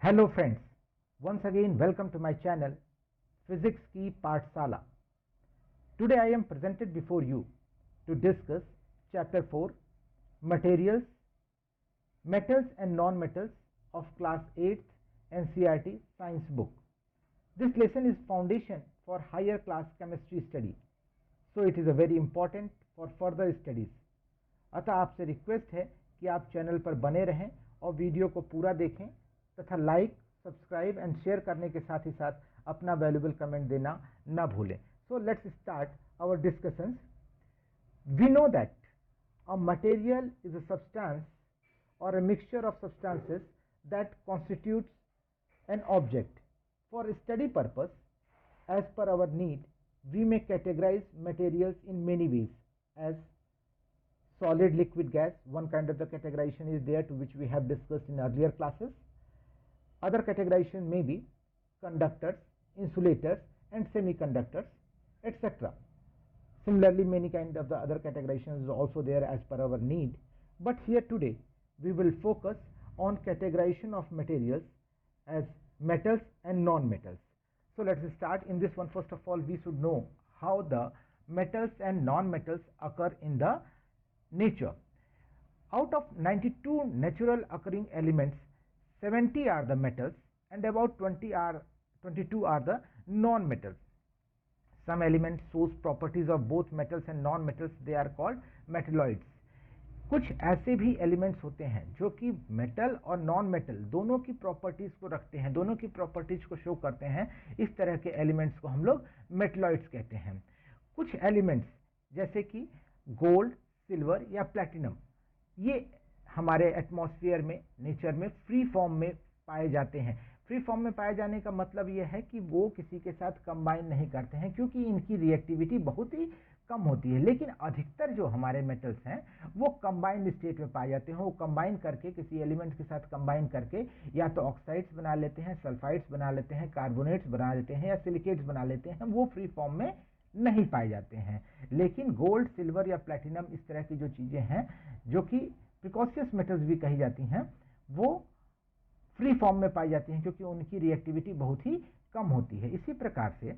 Hello friends, once again welcome to my channel Physics Ki Pathshala. Today I am presented before you to discuss chapter 4 Materials, Metals and Non-Metals of class 8th NCERT science book. This lesson is foundation for higher class chemistry study, so it is a very important for further studies. अतः आपसे request है कि आप channel पर बने रहें और video को पूरा देखें तथा लाइक, सब्सक्राइब एंड शेयर करने के साथ ही साथ अपना वैल्यूएबल कमेंट देना न भूलें. So let's start our discussions. We know that a material is a substance और a mixture of substances that constitutes an object. For study purpose as per our need we may categorise materials in many ways as solid, liquid, gas. One kind of the categorization is there to which we have discussed in earlier classes. Other categorization may be conductors, insulators and semiconductors, etc. Similarly, many kind of the other categorization is also there as per our need. But here today we will focus on categorization of materials as metals and non-metals. So let's start. In this one, first of all, we should know how the metals and non-metals occur in the nature. Out of 92 natural occurring elements, 70 are the metals and about 22 are the non-metals. Some elements shows properties of both metals and non-metals, they are called metalloids. कुछ ऐसे भी elements होते हैं जो कि metal और non metal दोनों की प्रॉपर्टीज को रखते हैं, दोनों की प्रॉपर्टीज को शो करते हैं. इस तरह के एलिमेंट्स को हम लोग मेटलॉइड्स कहते हैं. कुछ एलिमेंट्स जैसे कि गोल्ड, सिल्वर या प्लैटिनम, ये हमारे एटमॉस्फेयर में, नेचर में फ्री फॉर्म में पाए जाते हैं. फ्री फॉर्म में पाए जाने का मतलब ये है कि वो किसी के साथ कंबाइन नहीं करते हैं क्योंकि इनकी रिएक्टिविटी बहुत ही कम होती है. लेकिन अधिकतर जो हमारे मेटल्स हैं वो कंबाइंड स्टेट में पाए जाते हैं. वो कंबाइन करके किसी एलिमेंट के साथ कंबाइन करके या तो ऑक्साइड्स बना लेते हैं, सल्फाइड्स बना लेते हैं, कार्बोनेट्स बना लेते हैं या सिलिकेट्स बना लेते हैं. वो फ्री फॉर्म में नहीं पाए जाते हैं. लेकिन गोल्ड, सिल्वर या प्लैटिनम इस तरह की जो चीजें हैं जो कि प्रिकॉशियस मेटल्स भी कही जाती हैं, वो फ्री फॉर्म में पाई जाती हैं क्योंकि उनकी रिएक्टिविटी बहुत ही कम होती है. इसी प्रकार से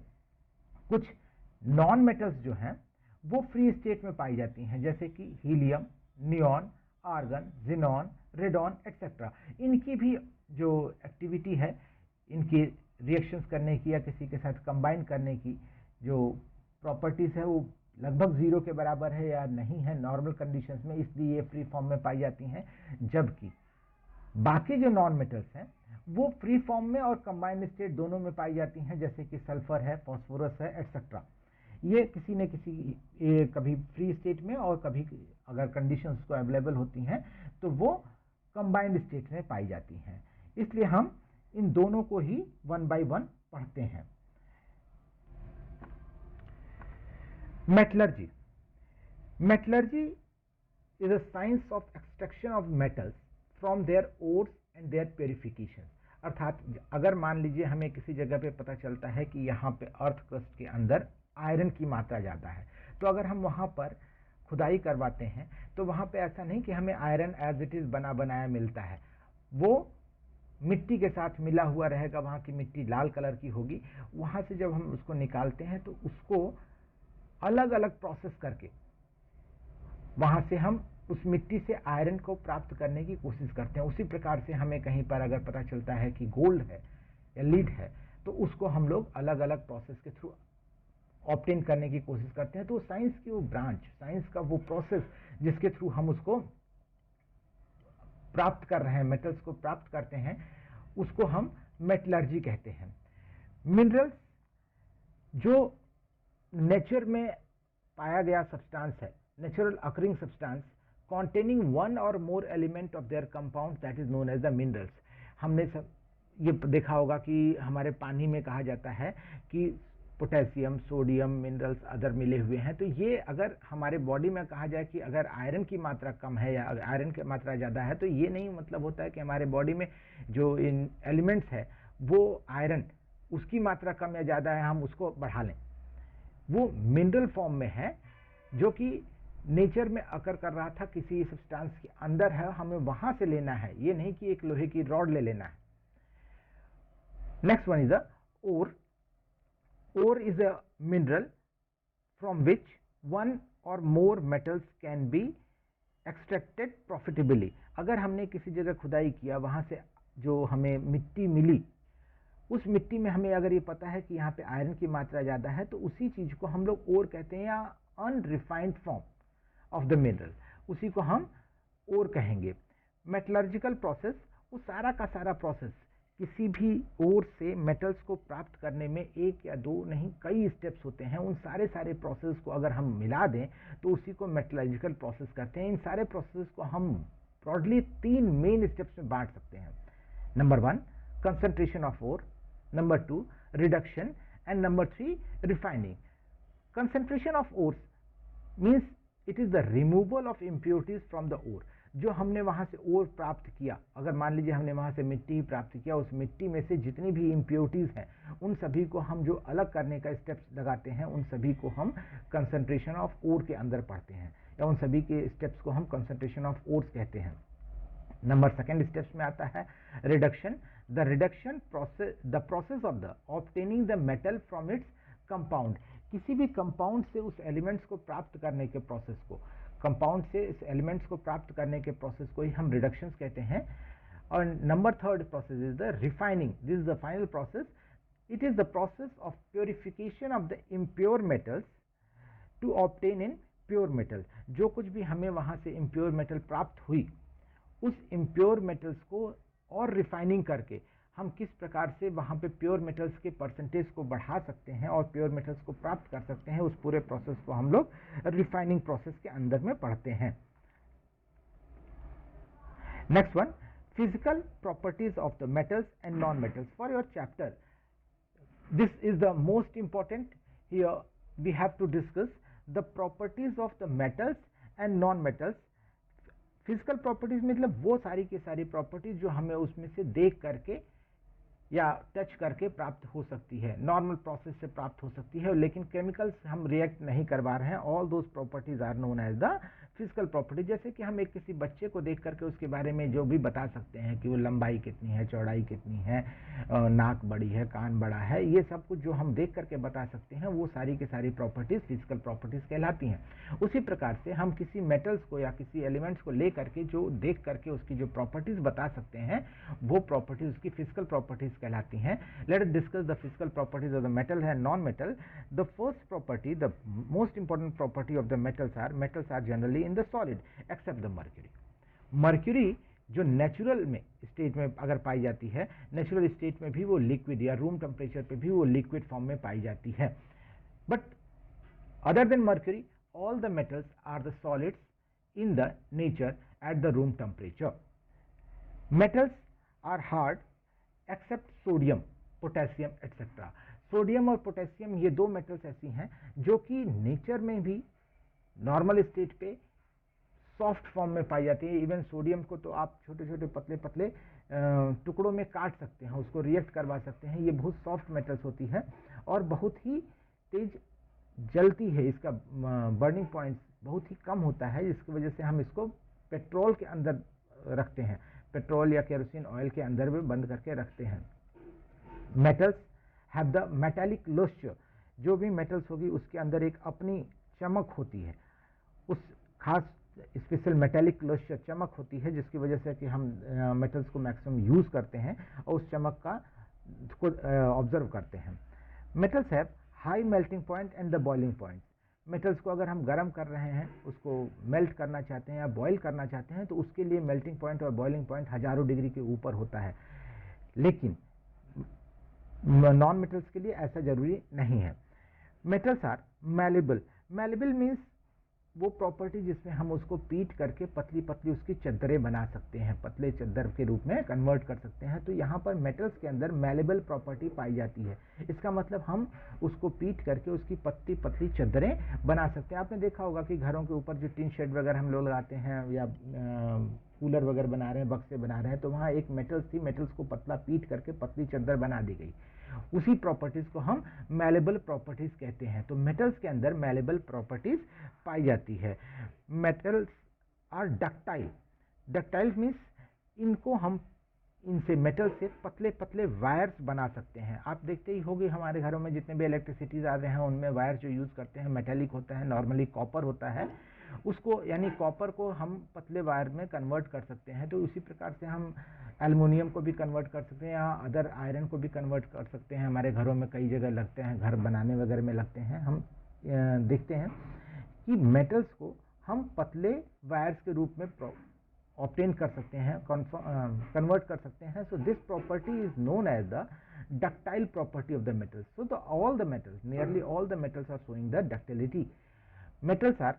कुछ नॉन मेटल्स जो हैं वो फ्री स्टेट में पाई जाती हैं, जैसे कि helium, neon, argon, xenon, radon etcetera. इनकी भी जो एक्टिविटी है, इनकी रिएक्शंस करने की या किसी के साथ कंबाइन करने की जो प्रॉपर्टीज है वो लगभग जीरो के बराबर है या नहीं है नॉर्मल कंडीशंस में, इसलिए ये फ्री फॉर्म में पाई जाती हैं. जबकि बाकी जो नॉन मेटल्स हैं वो फ्री फॉर्म में और कंबाइंड स्टेट दोनों में पाई जाती हैं, जैसे कि सल्फर है, फास्फोरस है एक्सेट्रा. ये किसी न किसी कभी फ्री स्टेट में और कभी अगर कंडीशंस को अवेलेबल होती हैं तो वो कंबाइंड स्टेट में पाई जाती हैं. इसलिए हम इन दोनों को ही वन बाय वन पढ़ते हैं. Metallurgy. Metallurgy is a science of extraction of metals from their ores and their purification. अर्थात अगर मान लीजिए हमें किसी जगह पे पता चलता है कि यहाँ पे अर्थ क्रस्ट के अंदर आयरन की मात्रा ज़्यादा है, तो अगर हम वहाँ पर खुदाई करवाते हैं तो वहाँ पे ऐसा नहीं कि हमें आयरन एज इट इज़ बना बनाया मिलता है. वो मिट्टी के साथ मिला हुआ रहेगा, वहाँ की मिट्टी लाल कलर की होगी. वहाँ से जब हम उसको निकालते हैं तो उसको अलग अलग प्रोसेस करके वहां से हम उस मिट्टी से आयरन को प्राप्त करने की कोशिश करते हैं. उसी प्रकार से हमें कहीं पर अगर पता चलता है कि गोल्ड है या लीड है तो उसको हम लोग अलग अलग प्रोसेस के थ्रू ऑब्टेन करने की कोशिश करते हैं. तो साइंस की वो ब्रांच, साइंस का वो प्रोसेस जिसके थ्रू हम उसको प्राप्त कर रहे हैं, मेटल्स को प्राप्त करते हैं, उसको हम मेटलर्जी कहते हैं. मिनरल्स जो नेचर में पाया गया सब्सटेंस है, natural occurring substance containing one or more element of their compound that is known as the minerals. हमने ये देखा होगा कि हमारे पानी में कहा जाता है कि पोटेशियम, सोडियम, मिनरल्स अदर मिले हुए हैं. तो ये अगर हमारे बॉडी में कहा जाए कि अगर आयरन की मात्रा कम है या आयरन की मात्रा ज़्यादा है, तो ये नहीं मतलब होता है कि हमारे बॉडी में जो इन एलिमेंट्स है वो आयरन उसकी मात्रा कम या ज़्यादा है हम उसको बढ़ा लें. वो मिनरल फॉर्म में है जो कि नेचर में अकर कर रहा था, किसी सब्सटेंस के अंदर है, हमें वहां से लेना है. ये नहीं कि एक लोहे की रॉड ले लेना है. Next one is the ore. Ore is a mineral from which one or more metals can be extracted profitably. अगर हमने किसी जगह खुदाई किया, वहां से जो हमें मिट्टी मिली, उस मिट्टी में हमें अगर ये पता है कि यहाँ पे आयरन की मात्रा ज़्यादा है, तो उसी चीज़ को हम लोग ओर कहते हैं, या unrefined form of the mineral, उसी को हम ओर कहेंगे। मेटलर्जिकल प्रोसेस, वो सारा का सारा प्रोसेस, किसी भी ओर से मेटल्स को प्राप्त करने में एक या दो नहीं कई स्टेप्स होते हैं। उन सारे प्रोसेस को अगर हम मिला दें तो उसी को मेटलर्जिकल प्रोसेस कहते हैं। इन सारे प्रोसेस को हम ब्रॉडली 3 मेन स्टेप्स में बांट सकते हैं। Number 1 concentration of ore, number 2 reduction, and number 3 refining. Concentration of ores means it is the removal of impurities from the ore. जो हमने वहां से ओर प्राप्त किया, अगर मान लीजिए हमने वहां से मिट्टी प्राप्त किया, उस मिट्टी में से जितनी भी इम्प्योरिटीज हैं उन सभी को हम जो अलग करने का स्टेप्स लगाते हैं, उन सभी को हम कंसंट्रेशन ऑफ ओर के अंदर पढ़ते हैं, या उन सभी के स्टेप्स को हम कंसंट्रेशन ऑफ ओर्स कहते हैं। नंबर सेकेंड स्टेप्स में आता है reduction. The reduction process, the process of the obtaining the metal from its compound. किसी भी कंपाउंड से उस एलिमेंट्स को प्राप्त करने के प्रोसेस को, कंपाउंड से इस एलिमेंट्स को प्राप्त करने के प्रोसेस को ही हम रिडक्शंस कहते हैं। और number third process is the refining. This is the final process. It is the process of purification of the impure metals to obtain in pure metal. जो कुछ भी हमें वहां से इम्प्योर मेटल प्राप्त हुई, उस इम्प्योर मेटल्स को और रिफाइनिंग करके हम किस प्रकार से वहां पे प्योर मेटल्स के परसेंटेज को बढ़ा सकते हैं और प्योर मेटल्स को प्राप्त कर सकते हैं, उस पूरे प्रोसेस को हम लोग रिफाइनिंग प्रोसेस के अंदर में पढ़ते हैं। Next one, physical properties of the metals and non metals. For your chapter this is the most important. Here we have to discuss the properties of the metals and non metals. Physical properties मतलब वो सारी की सारी properties जो हमें उसमें से देख करके या टच करके प्राप्त हो सकती है, नॉर्मल प्रोसेस से प्राप्त हो सकती है, लेकिन केमिकल से हम रिएक्ट नहीं करवा रहे हैं। All those properties are known as the physical property. जैसे कि हम एक किसी बच्चे को देख करके उसके बारे में जो भी बता सकते हैं कि वो लंबाई कितनी है, चौड़ाई कितनी है, नाक बड़ी है, कान बड़ा है, ये सब कुछ जो हम देख करके बता सकते हैं, वो सारी की सारी प्रॉपर्टीज फिजिकल प्रॉपर्टीज कहलाती हैं। उसी प्रकार से हम किसी मेटल्स को या किसी एलिमेंट्स को ले करके जो देख करके उसकी जो प्रॉपर्टीज बता सकते हैं, वो प्रॉपर्टीज उसकी फिजिकल प्रॉपर्टीज कहलाती हैं। Let us discuss the physical properties of the metal and non metal. The first property, the most important property of the metals are generally in the solid except the mercury. Mercury जो natural में state में अगर पाई जाती है, natural state में भी वो liquid या रूम टेम्परेचर पे भी वो लिक्विड फॉर्म में पाई जाती है। But other than mercury all the metals are the solids in the nature at the room temperature. Metals are hard except sodium, potassium etcetera. Sodium और पोटेशियम ये दो मेटल्स ऐसी हैं जो कि नेचर में भी नॉर्मल स्टेट पे सॉफ्ट फॉर्म में पाई जाती है। इवन सोडियम को तो आप छोटे छोटे पतले पतले टुकड़ों में काट सकते हैं, उसको रिएक्ट करवा सकते हैं। ये बहुत सॉफ्ट मेटल्स होती है और बहुत ही तेज जलती है, इसका बर्निंग पॉइंट बहुत ही कम होता है, जिसकी वजह से हम इसको पेट्रोल के अंदर रखते हैं, पेट्रोल या केरोसिन ऑयल के अंदर भी बंद करके रखते हैं। Metals have the metallic लुस्टर। जो भी मेटल्स होगी उसके अंदर एक अपनी चमक होती है, उस खास स्पेशल मेटालिक लुस्टर चमक होती है, जिसकी वजह से कि हम मेटल्स को मैक्सिमम यूज करते हैं और उस चमक का को ऑब्जर्व करते हैं। Metals have high melting point and the boiling point. Metals को अगर हम गर्म कर रहे हैं, उसको मेल्ट करना चाहते हैं या बॉयल करना चाहते हैं, तो उसके लिए मेल्टिंग पॉइंट और बॉइलिंग पॉइंट हजारों डिग्री के ऊपर होता है। लेकिन नॉन मेटल्स के लिए ऐसा जरूरी नहीं है। Metals are malleable. Malleable means वो प्रॉपर्टी जिसमें हम उसको पीट करके पतली पतली उसकी चद्दरें बना सकते हैं, पतले चद्दर के रूप में कन्वर्ट कर सकते हैं। तो यहाँ पर मेटल्स के अंदर मैलेबल प्रॉपर्टी पाई जाती है। इसका मतलब हम उसको पीट करके उसकी पतली पतली चद्दरें बना सकते हैं। आपने देखा होगा कि घरों के ऊपर जो टीन शेड वगैरह हम लोग लगाते हैं या कूलर वगैरह बना रहे हैं, बक्से बना रहे हैं, तो वहाँ एक मेटल्स थी, मेटल्स को पतला पीट करके पतली चद्दर बना दी गई। उसी प्रॉपर्टीज को हम मैलेबल प्रॉपर्टीज कहते हैं। तो मेटल्स के अंदर मैलेबल प्रॉपर्टीज पाई जाती है। Metals are ductile. Ductile means इनसे मेटल से पतले पतले वायर्स बना सकते हैं। आप देखते ही होंगे हमारे घरों में जितने भी इलेक्ट्रिसिटीज आ रहे हैं उनमें वायर जो यूज़ करते हैं मेटेलिक होता है, नॉर्मली कॉपर होता है। उसको यानी कॉपर को हम पतले वायर में कन्वर्ट कर सकते हैं। तो उसी प्रकार से हम एल्युमिनियम को भी कन्वर्ट कर सकते हैं या अदर आयरन को भी कन्वर्ट कर सकते हैं। हमारे घरों में कई जगह लगते हैं, घर बनाने वगैरह में लगते हैं। हम देखते हैं कि मेटल्स को हम पतले वायर्स के रूप में ऑब्टेन कर सकते हैं, कन्वर्ट कर सकते हैं। So this property is known as the ductile property of the metals. So the all the metals, nearly all the metals are showing the ductility. Metals are,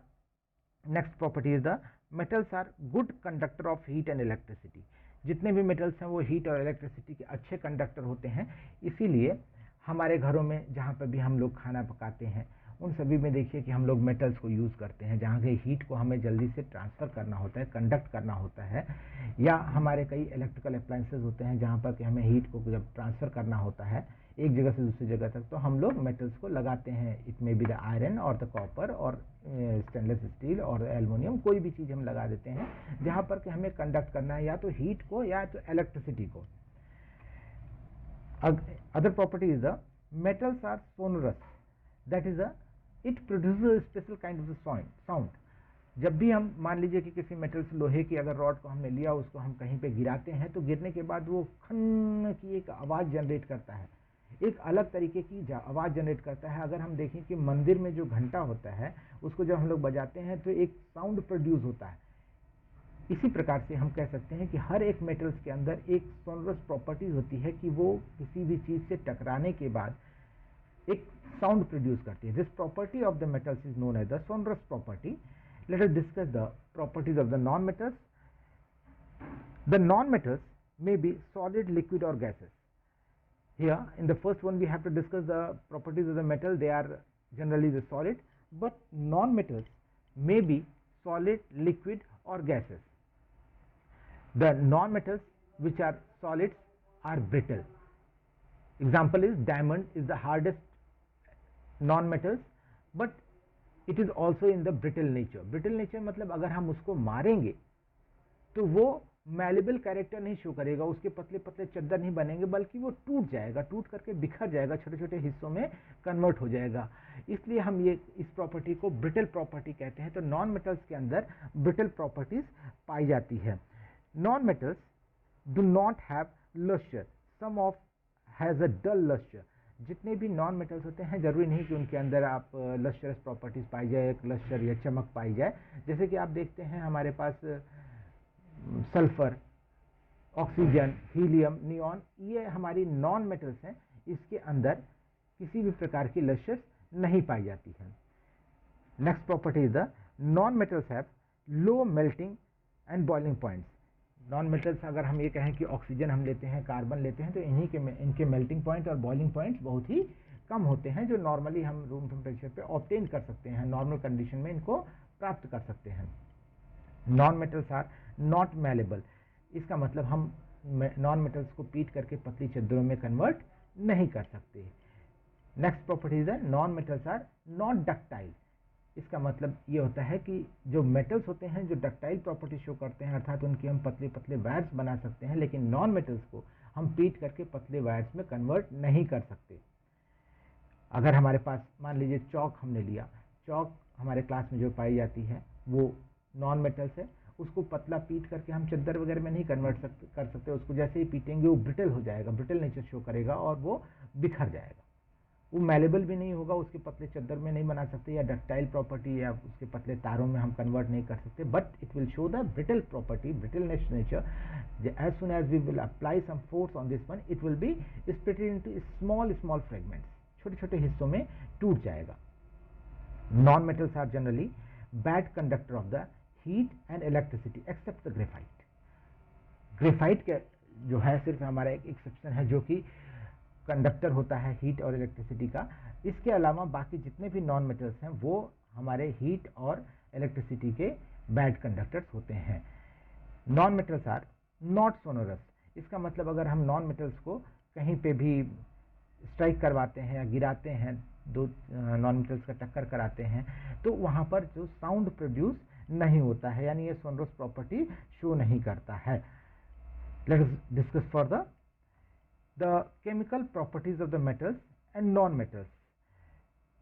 next property is the metals are good conductor of heat and electricity. जितने भी metals हैं वो heat और electricity के अच्छे conductor होते हैं। इसीलिए हमारे घरों में जहाँ पर भी हम लोग खाना पकाते हैं उन सभी में देखिए कि हम लोग मेटल्स को यूज़ करते हैं, जहाँ के हीट को हमें जल्दी से ट्रांसफ़र करना होता है, कंडक्ट करना होता है। या हमारे कई इलेक्ट्रिकल अप्लायंसेज होते हैं जहाँ पर कि हमें हीट को जब ट्रांसफ़र करना होता है एक जगह से दूसरी जगह तक, तो हम लोग मेटल्स को लगाते हैं। It may be the iron और द कॉपर और स्टेनलेस स्टील और एल्युमिनियम, कोई भी चीज़ हम लगा देते हैं जहाँ पर कि हमें कंडक्ट करना है या तो हीट को या तो इलेक्ट्रिसिटी को। Other property is the metals are sonorous, that is it produces a special kind of the sound. जब भी हम मान लीजिए कि किसी मेटल से लोहे की अगर रॉड को हमने लिया, उसको हम कहीं पे गिराते हैं तो गिरने के बाद वो खन की एक आवाज़ जनरेट करता है, एक अलग तरीके की आवाज़ जनरेट करता है। अगर हम देखें कि मंदिर में जो घंटा होता है उसको जब हम लोग बजाते हैं तो एक साउंड प्रोड्यूस होता है। इसी प्रकार से हम कह सकते हैं कि हर एक मेटल्स के अंदर एक सोनरस प्रॉपर्टीज होती है कि वो किसी भी चीज़ से टकराने के बाद एक साउंड प्रोड्यूस करती है। This property of the metals is known as the sonorous property. Let us discuss the properties of the non metals. The non metals may be solid, liquid और gases. Here in the first one we have to discuss the properties of the metal. They are generally the solid, but non-metals may be solid, liquid or gases. The non-metals which are solids are brittle. Example is diamond is the hardest non-metals, but it is also in the brittle nature. Brittle nature मतलब अगर हम उसको मारेंगे तो वो malleable character नहीं show करेगा, उसके पतले पतले चद्दर नहीं बनेंगे, बल्कि वो टूट जाएगा, टूट करके बिखर जाएगा, छोटे छोटे हिस्सों में कन्वर्ट हो जाएगा। इसलिए हम ये इस प्रॉपर्टी को ब्रिटल प्रॉपर्टी कहते हैं। तो नॉन मेटल्स के अंदर ब्रिटल प्रॉपर्टीज पाई जाती है। Non metals do not have lustre, some of has a dull lustre. जितने भी नॉन मेटल्स होते हैं जरूरी नहीं कि उनके अंदर आप लस्टरस प्रॉपर्टीज पाई जाए, एक लस्टर या चमक पाई जाए। जैसे कि आप देखते हैं हमारे पास सल्फर, ऑक्सीजन, हीलियम, नियॉन, ये हमारी नॉन मेटल्स हैं। इसके अंदर किसी भी प्रकार की लस्टर्स नहीं पाई जाती है। Next property is the non metals have low melting and boiling points. Non metals अगर हम ये कहें कि ऑक्सीजन हम लेते हैं, कार्बन लेते हैं, तो इनके मेल्टिंग पॉइंट और बॉइलिंग पॉइंट्स बहुत ही कम होते हैं, जो नॉर्मली हम रूम टेम्परेचर पे ऑब्टेन कर सकते हैं, नॉर्मल कंडीशन में इनको प्राप्त कर सकते हैं। Non metals are not malleable. इसका मतलब हम नॉन मेटल्स को पीट करके पतली चद्दरों में कन्वर्ट नहीं कर सकते। Next property is non metals are not ductile. इसका मतलब ये होता है कि जो मेटल्स होते हैं जो डक्टाइल प्रॉपर्टी शो करते हैं, अर्थात उनकी हम पतले पतले वायर्स बना सकते हैं, लेकिन नॉन मेटल्स को हम पीट करके पतले वायर्स में कन्वर्ट नहीं कर सकते। अगर हमारे पास मान लीजिए चौक हमने लिया, चौक हमारे क्लास में जो पाई जाती है वो नॉन मेटल्स है, उसको पतला पीट करके हम चद्दर वगैरह में नहीं कन्वर्ट कर सकते। उसको जैसे ही पीटेंगे वो ब्रिटल हो जाएगा, ब्रिटल नेचर शो करेगा और वो बिखर जाएगा, वो मैलेबल भी नहीं होगा, उसके पतले चद्दर में नहीं बना सकते, या डक्टाइल प्रॉपर्टी या उसके पतले तारों में हम कन्वर्ट नहीं कर सकते, but it will show the brittle property, brittleness nature. As soon as we will apply some force on this one, it will be splitted into small small fragments, छोटे छोटे हिस्सों में टूट जाएगा। Non metals are generally bad conductor of the heat and electricity except the graphite. Graphite के जो है सिर्फ हमारा एक एक्सेप्शन है जो कि कंडक्टर होता है हीट और इलेक्ट्रिसिटी का। इसके अलावा बाकी जितने भी नॉन मेटल्स हैं वो हमारे हीट और इलेक्ट्रिसिटी के बैड कंडक्टर्स होते हैं। Non metals are not sonorous. इसका मतलब अगर हम नॉन मेटल्स को कहीं पे भी स्ट्राइक करवाते हैं या गिराते हैं, दो नॉन मेटल्स का टक्कर कराते हैं, तो वहाँ पर जो साउंड प्रोड्यूस नहीं होता है, यानी ये सोनरस प्रॉपर्टी शो नहीं करता है। Let us discuss further the chemical properties of the metals and non-metals.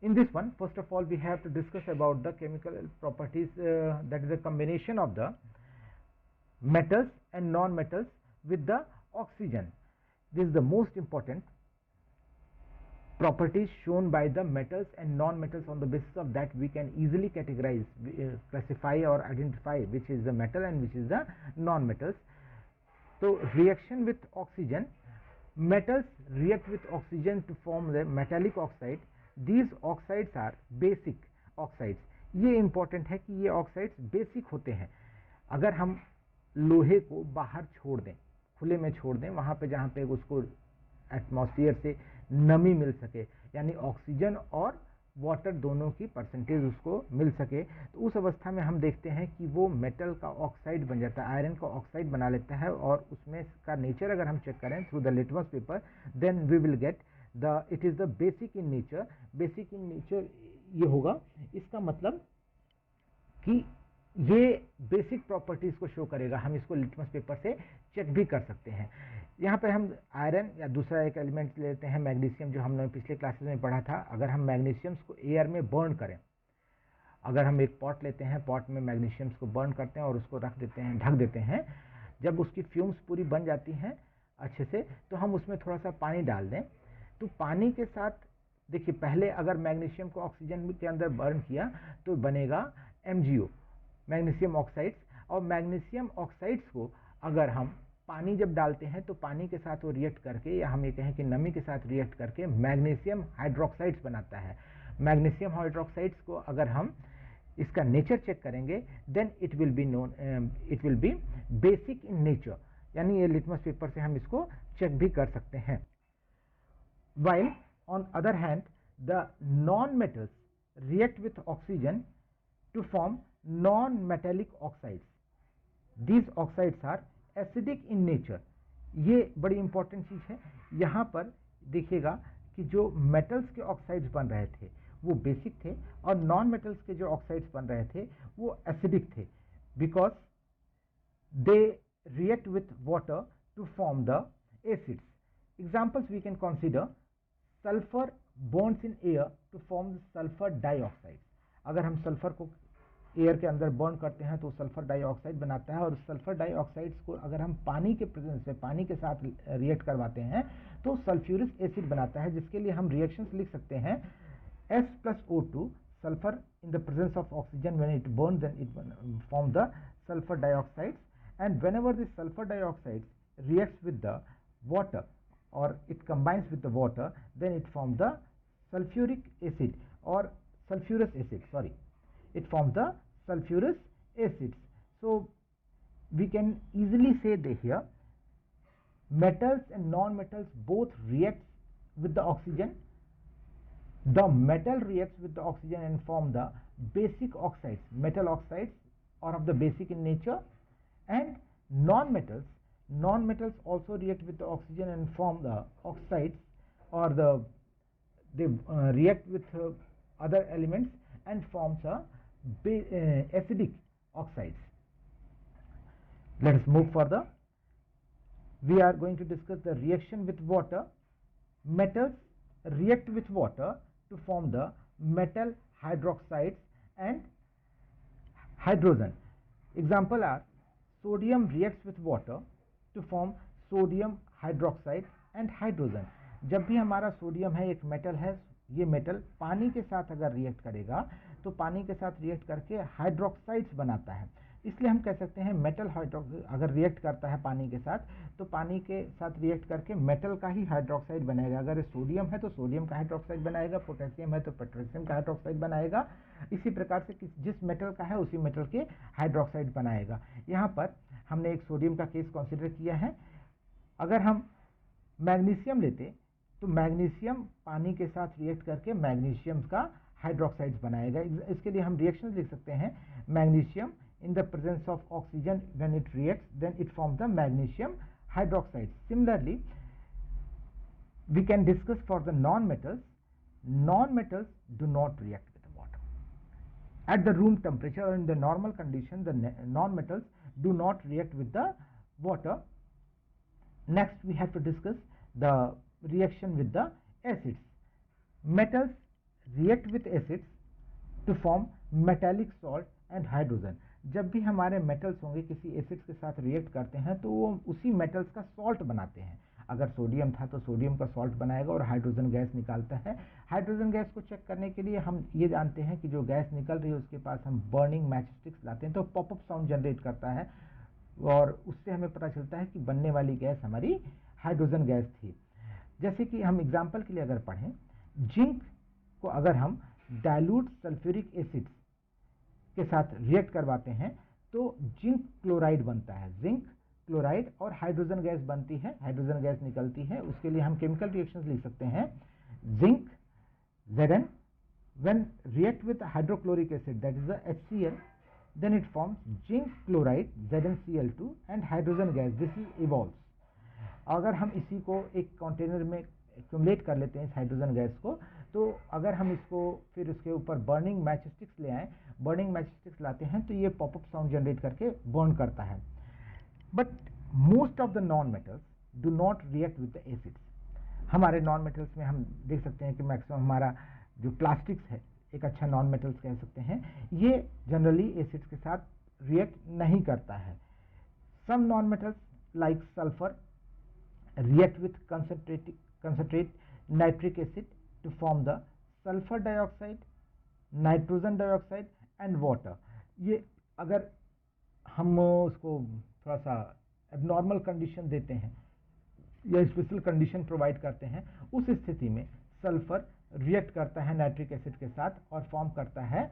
In this one, first of all, we have to discuss about the chemical properties, that is a combination of the metals and non-metals with the oxygen. This is the most important properties shown by the metals and non-metals. On the basis of that, we can easily categorize, classify or identify which is the metal and which is the non-metals. So reaction with oxygen, metals react with oxygen to form the metallic oxide. These oxides are basic oxides. ये important है कि ये oxides basic होते हैं. अगर हम लोहे को बाहर छोड़ दें, खुले में छोड़ दें, वहाँ पे जहाँ पे उसको एटमॉस्फेयर से नमी मिल सके, यानी ऑक्सीजन और वाटर दोनों की परसेंटेज उसको मिल सके, तो उस अवस्था में हम देखते हैं कि वो मेटल का ऑक्साइड बन जाता है, आयरन का ऑक्साइड बना लेता है. और उसमें का नेचर अगर हम चेक करें through the litmus paper, then we will get it is the basic in nature. Basic in nature ये होगा, इसका मतलब कि ये बेसिक प्रॉपर्टीज को शो करेगा. हम इसको लिटमस पेपर से चेक भी कर सकते हैं. यहाँ पर हम आयरन या दूसरा एक एलिमेंट लेते हैं मैग्नीशियम, जो हमने पिछले क्लासेस में पढ़ा था. अगर हम मैग्नीशियम्स को एयर में बर्न करें, अगर हम एक पॉट लेते हैं, पॉट में मैग्नीशियम्स को बर्न करते हैं और उसको रख देते हैं, ढक देते हैं, जब उसकी फ्यूम्स पूरी बन जाती हैं अच्छे से, तो हम उसमें थोड़ा सा पानी डाल दें. तो पानी के साथ देखिए, पहले अगर मैग्नीशियम को ऑक्सीजन के अंदर बर्न किया तो बनेगा MgO, मैग्नीशियम ऑक्साइड्स. और मैग्नीशियम ऑक्साइड्स को अगर हम पानी जब डालते हैं तो पानी के साथ वो रिएक्ट करके, या हम ये कहें कि नमी के साथ रिएक्ट करके मैग्नीशियम हाइड्रोक्साइड्स बनाता है. मैग्नीशियम हाइड्रोक्साइड्स को अगर हम इसका नेचर चेक करेंगे, then it will be basic in nature, यानी ये लिटमस पेपर से हम इसको चेक भी कर सकते हैं. While on other hand, the non-metals react with oxygen to form non-metallic oxides. These oxides are acidic in nature. ये बड़ी इंपॉर्टेंट चीज है. यहाँ पर देखिएगा कि जो मेटल्स के ऑक्साइड्स बन रहे थे वो बेसिक थे, और नॉन मेटल्स के जो ऑक्साइड्स बन रहे थे वो एसिडिक थे, because they react with water to form the acids. Examples we can consider: sulfur bonds in air to form sulfur dioxide. अगर हम सल्फर को एयर के अंदर बर्न करते हैं तो सल्फर डाइऑक्साइड बनाता है, और सल्फर डाइऑक्साइड्स को अगर हम पानी के प्रेजेंस में, पानी के साथ रिएक्ट करवाते हैं तो सल्फ्यूरिक एसिड बनाता है, जिसके लिए हम रिएक्शंस लिख सकते हैं S+O2, sulphur in the presence of oxygen, when it burns then it forms the sulfur dioxides, and whenever the sulfur dioxide reacts with the water or it combines with the water, then it forms the sulfuric acid or sulfurous acid, sorry, it forms the sulfurous acids. So we can easily say that here metals and non-metals both react with the oxygen. The metal reacts with the oxygen and form the basic oxides. Metal oxides are of the basic in nature, and non-metals also react with the oxygen and form the oxides, or they react with other elements and forms a acidic oxides. Let us move further. We are going to discuss the reaction with water. Metals react with water to form the metal hydroxides and hydrogen. Example are: sodium reacts with water to form sodium hydroxide and hydrogen. जब भी हमारा sodium है, एक metal है, ये metal पानी के साथ अगर रिएक्ट करेगा तो पानी के साथ रिएक्ट करके हाइड्रोक्साइड्स बनाता है. इसलिए हम कह सकते हैं मेटल अगर रिएक्ट करता है पानी के साथ तो पानी के साथ रिएक्ट करके मेटल का ही हाइड्रोक्साइड बनाएगा. अगर सोडियम है तो सोडियम का हाइड्रोक्साइड बनाएगा, पोटेशियम है तो पोटेशियम का हाइड्रोक्साइड बनाएगा. इसी प्रकार से जिस मेटल का है उसी मेटल के हाइड्रोक्साइड बनाएगा. यहाँ पर हमने एक सोडियम का केस कंसिडर किया है. अगर हम मैग्नीशियम लेते तो मैग्नीशियम पानी के साथ रिएक्ट करके मैग्नीशियम का हाइड्रोक्साइड्स बनाएगा. इसके लिए हम रिएक्शन लिख सकते हैं: magnesium in the presence of oxygen, when it reacts then it forms the magnesium hydroxide. Similarly, we can discuss for the non-metals. Non-metals do not react with the water at the room temperature, or in the normal condition the non-metals do not react with the water. Next, we have to discuss the reaction with the acids. Metals react with acids to form metallic salt and hydrogen. जब भी हमारे metals होंगे किसी acids के साथ react करते हैं तो वो उसी मेटल्स का सॉल्ट बनाते हैं. अगर सोडियम था तो सोडियम का सॉल्ट बनाएगा और हाइड्रोजन गैस निकालता है. हाइड्रोजन गैस को चेक करने के लिए हम ये जानते हैं कि जो गैस निकल रही है उसके पास हम बर्निंग मैच स्टिक्स लाते हैं तो पॉपअप साउंड जनरेट करता है और उससे हमें पता चलता है कि बनने वाली गैस हमारी हाइड्रोजन गैस थी. जैसे कि हम एग्जाम्पल के लिए अगर पढ़ें, जिंक को अगर हम डाइल्यूट सल्फ्यूरिक एसिड के साथ रिएक्ट करवाते हैं तो जिंक क्लोराइड बनता है. जिंक क्लोराइड और हाइड्रोजन गैस बनती है, हाइड्रोजन गैस निकलती है. उसके लिए हम केमिकल रिएक्शंस लिख सकते हैं. Zinc Zn when react with hydrochloric acid, that is the HCl, then it forms zinc chloride ZnCl2 and hydrogen gas. This is evolves. अगर हम इसी को एक कंटेनर में एक्यूमुलेट कर लेते हैं इस हाइड्रोजन गैस को, तो अगर हम इसको फिर उसके ऊपर बर्निंग मैच स्टिक्स ले आएँ, बर्निंग मैच स्टिक्स लाते हैं तो ये पॉपअप साउंड जनरेट करके बर्न करता है. But most of the non metals do not react with the acids. हमारे नॉन मेटल्स में हम देख सकते हैं कि मैक्सिमम हमारा जो प्लास्टिक्स है एक अच्छा नॉन मेटल्स कह सकते हैं, ये जनरली एसिड्स के साथ रिएक्ट नहीं करता है. Some non metals like sulphur react with concentrate nitric acid to form the sulfur dioxide, nitrogen dioxide and water. ये अगर हम उसको थोड़ा सा एबनॉर्मल कंडीशन देते हैं या स्पेशल कंडीशन प्रोवाइड करते हैं, उस स्थिति में सल्फर रिएक्ट करता है नाइट्रिक एसिड के साथ और फॉर्म करता है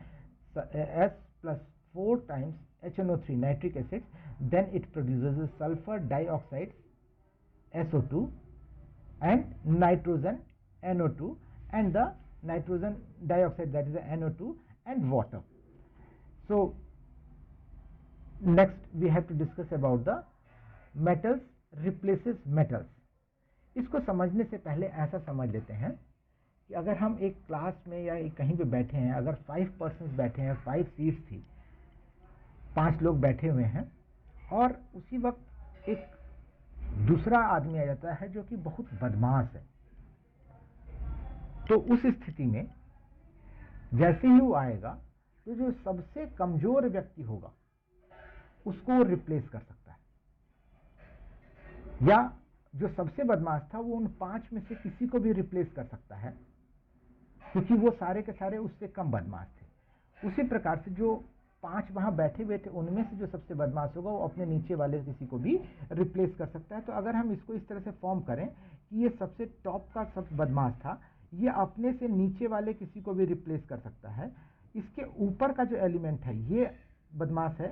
S+4 times HNO3 nitric acid. Then it produces sulphur dioxide SO2 and nitrogen NO2 and the nitrogen dioxide, that is the NO2 and water. So next we have to discuss about the metals replaces metals. इसको समझने से पहले ऐसा समझ लेते हैं कि अगर हम एक क्लास में या कहीं पे बैठे हैं, अगर 5 पर्सन्स बैठे हैं, 5 सीट्स थी, 5 लोग बैठे हुए हैं और उसी वक्त एक दूसरा आदमी आ जाता है जो कि बहुत बदमाश है, तो उस स्थिति में जैसे ही वो आएगा तो जो सबसे कमजोर व्यक्ति होगा उसको रिप्लेस कर सकता है, या जो सबसे बदमाश था वो उन 5 में से किसी को भी रिप्लेस कर सकता है क्योंकि वो सारे के सारे उससे कम बदमाश थे. उसी प्रकार से जो 5 वहां बैठे हुए थे उनमें से जो सबसे बदमाश होगा वो अपने नीचे वाले किसी को भी रिप्लेस कर सकता है. तो अगर हम इसको इस तरह से फॉर्म करें कि ये सबसे टॉप का सबसे बदमाश था, ये अपने से नीचे वाले किसी को भी रिप्लेस कर सकता है. इसके ऊपर का जो एलिमेंट है ये बदमाश है,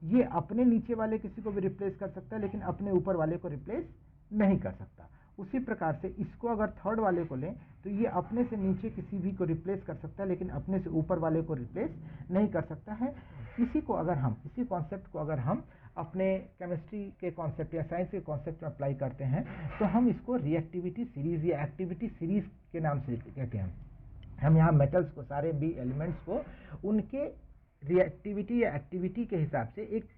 ये अपने नीचे वाले किसी को भी रिप्लेस कर सकता है लेकिन अपने ऊपर वाले को रिप्लेस नहीं कर सकता. उसी प्रकार से इसको अगर थर्ड वाले को लें तो ये अपने से नीचे किसी भी को रिप्लेस कर सकता है लेकिन अपने से ऊपर वाले को रिप्लेस नहीं कर सकता है. इसी कॉन्सेप्ट को अगर हम अपने केमिस्ट्री के कॉन्सेप्ट या साइंस के कॉन्सेप्ट में अप्लाई करते हैं तो हम इसको रिएक्टिविटी सीरीज या एक्टिविटी सीरीज के नाम से कहते हैं. हम यहाँ मेटल्स को, सारे भी एलिमेंट्स को उनके रिएक्टिविटी या एक्टिविटी के हिसाब से एक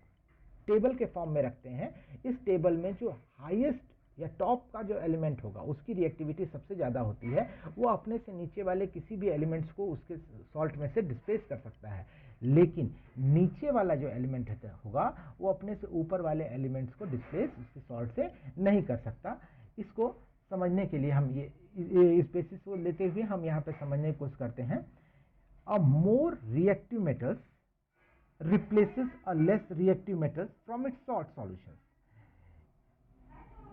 टेबल के फॉर्म में रखते हैं. इस टेबल में जो हाईएस्ट या टॉप का जो एलिमेंट होगा उसकी रिएक्टिविटी सबसे ज़्यादा होती है, वो अपने से नीचे वाले किसी भी एलिमेंट्स को उसके सॉल्ट में से डिस्प्लेस कर सकता है, लेकिन नीचे वाला जो एलिमेंट होगा वो अपने से ऊपर वाले एलिमेंट्स को डिस्प्लेस उसके सॉल्ट से नहीं कर सकता. इसको समझने के लिए हम ये इस बेसिस को लेते हुए हम यहाँ पे समझने की कोशिश करते हैं. A more reactive metals replaces a less reactive metals from its salt solutions.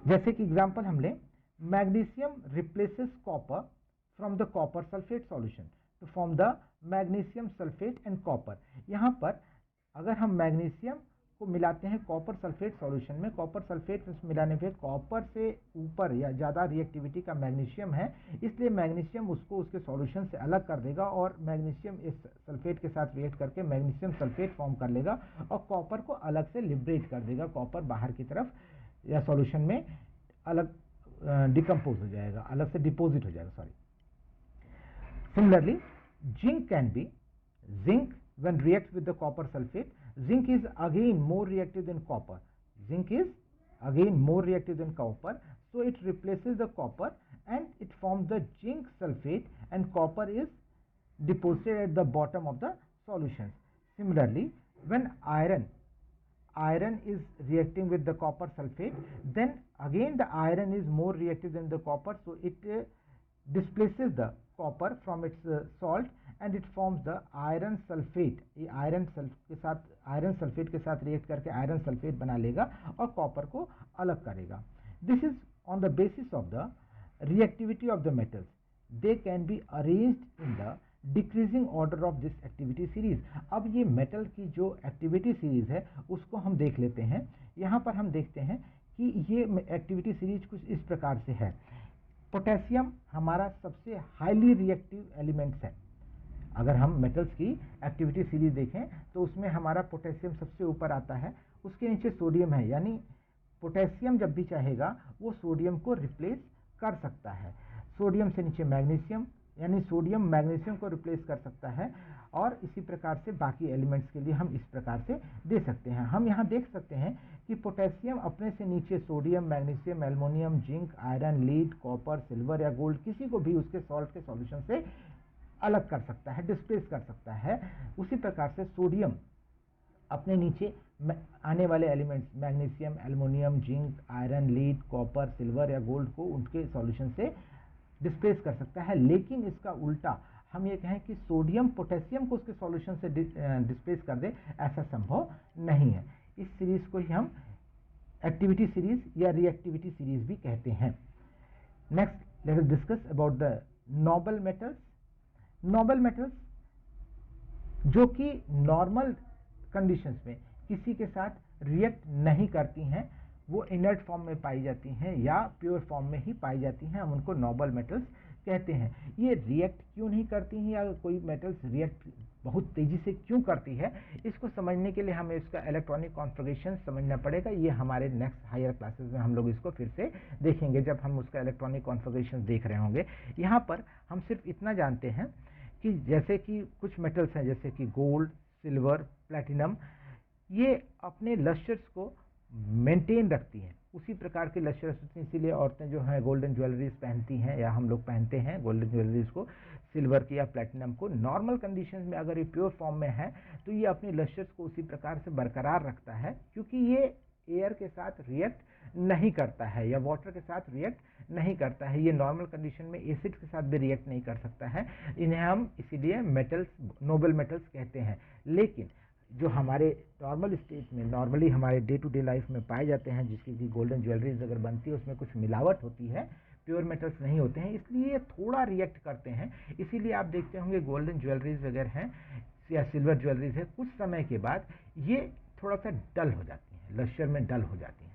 जैसे कि एग्जांपल हम लें, magnesium replaces copper from the copper sulphate solution to form the magnesium sulphate and copper. यहाँ पर अगर हम मैग्नीशियम को मिलाते हैं कॉपर सल्फेट सॉल्यूशन में, कॉपर सल्फेट मिलाने पे कॉपर से ऊपर या ज़्यादा रिएक्टिविटी का मैग्नीशियम है, इसलिए मैग्नीशियम उसको उसके सॉल्यूशन से अलग कर देगा और मैग्नीशियम इस सल्फेट के साथ रिएक्ट करके मैग्नीशियम सल्फेट फॉर्म कर लेगा और कॉपर को अलग से लिबरेट कर देगा. कॉपर बाहर की तरफ या सॉल्यूशन में अलग डिकम्पोज हो जाएगा, अलग से डिपोजिट हो जाएगा. Similarly, zinc can be zinc when reacts with the copper sulfate. Zinc is again more reactive than copper. Zinc is again more reactive than copper, so it replaces the copper and it forms the zinc sulfate, and copper is deposited at the bottom of the solutions. Similarly, when iron is reacting with the copper sulfate, then again the iron is more reactive than the copper, so it displaces the copper from its salt and it forms the iron sulfate. ये iron sulphate के साथ react करके iron sulphate बना लेगा और copper को अलग करेगा. This is on the basis of the reactivity of the metals. They can be arranged in the decreasing order of this activity series. अब ये मेटल की जो एक्टिविटी सीरीज है उसको हम देख लेते हैं. यहाँ पर हम देखते हैं कि ये एक्टिविटी सीरीज कुछ इस प्रकार से है. पोटेशियम हमारा सबसे हाईली रिएक्टिव एलिमेंट्स है. अगर हम मेटल्स की एक्टिविटी सीरीज देखें तो उसमें हमारा पोटेशियम सबसे ऊपर आता है, उसके नीचे सोडियम है. यानी पोटेशियम जब भी चाहेगा वो सोडियम को रिप्लेस कर सकता है. सोडियम से नीचे मैग्नीशियम, यानी सोडियम मैग्नीशियम को रिप्लेस कर सकता है. और इसी प्रकार से बाकी एलिमेंट्स के लिए हम इस प्रकार से दे सकते हैं. हम यहाँ देख सकते हैं कि पोटेशियम अपने से नीचे sodium, magnesium, aluminium, zinc, iron, lead, copper, silver या गोल्ड किसी को भी उसके सॉल्ट के सॉल्यूशन से अलग कर सकता है, डिस्प्लेस कर सकता है. उसी प्रकार से सोडियम अपने नीचे आने वाले elements magnesium, aluminium, zinc, iron, lead, copper, silver या गोल्ड को उनके सॉल्यूशन से डिस्प्लेस कर सकता है. लेकिन इसका उल्टा हम ये कहें कि सोडियम पोटेशियम को उसके सॉल्यूशन से डिस्प्लेस कर दे, ऐसा संभव नहीं है. इस सीरीज को ही हम एक्टिविटी सीरीज या रिएक्टिविटी सीरीज भी कहते हैं. Next let us discuss about the noble metals. Noble metals जो कि नॉर्मल कंडीशंस में किसी के साथ रिएक्ट नहीं करती हैं, वो इनर्ट फॉर्म में पाई जाती हैं या प्योर फॉर्म में ही पाई जाती हैं, हम उनको नोबल मेटल्स कहते हैं. ये रिएक्ट क्यों नहीं करती हैं या कोई मेटल्स रिएक्ट बहुत तेजी से क्यों करती है, इसको समझने के लिए हमें इसका इलेक्ट्रॉनिक कॉन्फ़िगरेशन समझना पड़ेगा. ये हमारे नेक्स्ट हायर क्लासेस में हम लोग इसको फिर से देखेंगे जब हम उसका इलेक्ट्रॉनिक कॉन्फ़िगरेशन देख रहे होंगे. यहाँ पर हम सिर्फ इतना जानते हैं कि जैसे कि कुछ मेटल्स हैं जैसे कि गोल्ड, सिल्वर, प्लैटिनम, ये अपने लस्टर्स को मेंटेन रखती हैं. उसी प्रकार के लस्टर्स होते हैं, इसीलिए औरतें जो हैं गोल्डन ज्वेलरीज पहनती हैं या हम लोग पहनते हैं गोल्डन ज्वेलरीज को, सिल्वर की या प्लैटिनम को. नॉर्मल कंडीशंस में अगर ये प्योर फॉर्म में है तो ये अपने लस्टर्स को उसी प्रकार से बरकरार रखता है, क्योंकि ये एयर के साथ रिएक्ट नहीं करता है या वाटर के साथ रिएक्ट नहीं करता है. ये नॉर्मल कंडीशन में एसिड के साथ भी रिएक्ट नहीं कर सकता है. इन्हें हम इसीलिए मेटल्स, नोबल मेटल्स कहते हैं. लेकिन जो हमारे नॉर्मल स्टेट में नॉर्मली हमारे डे टू डे लाइफ में पाए जाते हैं, जिसकी कि गोल्डन ज्वेलरीज अगर बनती है उसमें कुछ मिलावट होती है, प्योर मेटल्स नहीं होते हैं, इसलिए थोड़ा रिएक्ट करते हैं. इसीलिए आप देखते होंगे गोल्डन ज्वेलरीज वगैरह हैं या सिल्वर ज्वेलरीज है, कुछ समय के बाद ये थोड़ा सा डल हो जाती हैं, लश्यर में डल हो जाती हैं.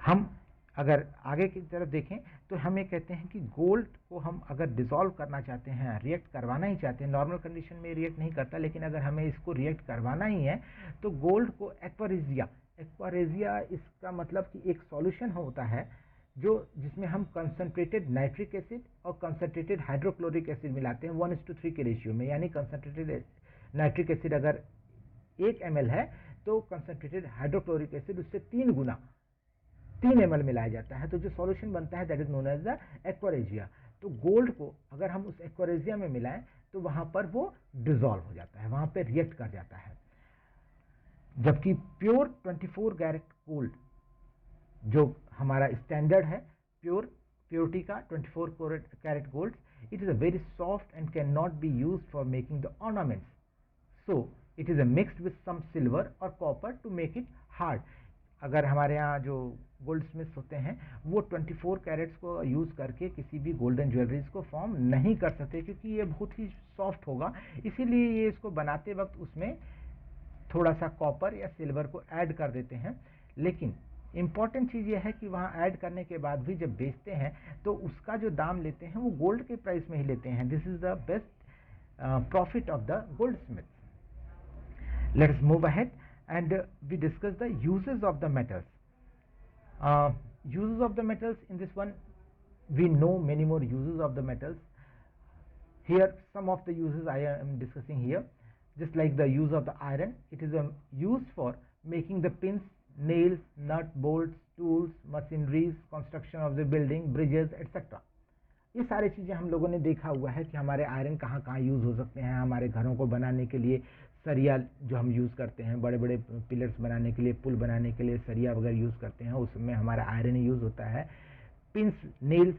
हम अगर आगे की तरफ देखें तो हम ये कहते हैं कि गोल्ड को हम अगर डिसॉल्व करना चाहते हैं, रिएक्ट करवाना ही चाहते हैं, नॉर्मल कंडीशन में रिएक्ट नहीं करता, लेकिन अगर हमें इसको रिएक्ट करवाना ही है तो गोल्ड को एक्वारेजिया इसका मतलब कि एक सॉल्यूशन होता है जो जिसमें हम कंसंट्रेटेड नाइट्रिक एसिड और कंसंट्रेटेड हाइड्रोक्लोरिक एसिड मिलाते हैं 1:3 के रेशियो में. यानी कंसंट्रेटेड नाइट्रिक एसिड अगर 1 ml है तो कंसंट्रेटेड हाइड्रोक्लोरिक एसिड उससे 3 गुना 3 ml मिलाया जाता है. तो जो सॉल्यूशन बनता है that is known as the aqua regia. तो गोल्ड को अगर हम उस एक्वारेजिया में मिलाएं तो वहां पर वो डिसॉल्व हो जाता है, वहां पर रिएक्ट कर जाता है. जबकि प्योर 24 कैरेट गोल्ड जो हमारा स्टैंडर्ड है प्योरिटी का 24 carat gold, it is a very soft and can not be used for making the ornaments. So it is a mixed with some silver और copper to make it hard. अगर हमारे यहाँ जो gold Smiths होते हैं वो 24 crates को use करके किसी भी गोल्डन ज्वेलरीज को फॉर्म नहीं कर सकते, क्योंकि ये बहुत ही सॉफ्ट होगा. इसीलिए ये इसको बनाते वक्त उसमें थोड़ा सा कॉपर या सिल्वर को ऐड कर देते हैं. लेकिन इम्पॉर्टेंट चीज़ ये है कि वहाँ ऐड करने के बाद भी जब बेचते हैं तो उसका जो दाम लेते हैं वो गोल्ड के प्राइस में ही लेते हैं. This is the best profit of the gold Smith. Late us move ahead and we discuss the uses of the metals. Uses of the metals, in this one we know many more uses of the metals. Here some of the uses I am discussing here, just like the use of the iron. It is used for making the pins, nails, nut, bolts, tools, machineries, construction of the building, bridges, etc. ये सारी चीज़ें हम लोगों ने देखा हुआ है कि हमारे आयरन कहाँ कहाँ यूज़ हो सकते हैं। हमारे घरों को बनाने के लिए सरिया जो हम यूज़ करते हैं, बड़े बड़े पिलर्स बनाने के लिए, पुल बनाने के लिए सरिया वगैरह यूज़ करते हैं, उसमें हमारा आयरन यूज़ होता है। पिंस, नेल्स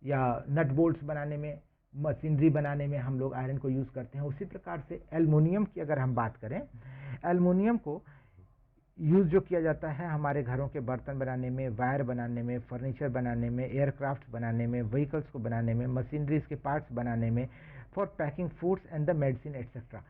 या नट बोल्ट्स बनाने में, मशीनरी बनाने में हम लोग आयरन को यूज़ करते हैं। उसी प्रकार से एल्युमिनियम की अगर हम बात करें, एल्युमिनियम को यूज़ जो किया जाता है हमारे घरों के बर्तन बनाने में, वायर बनाने में, फर्नीचर बनाने में, एयरक्राफ्ट बनाने में, व्हीकल्स को बनाने में, मशीनरीज के पार्ट्स बनाने में, for packing foods and the medicine etcetera.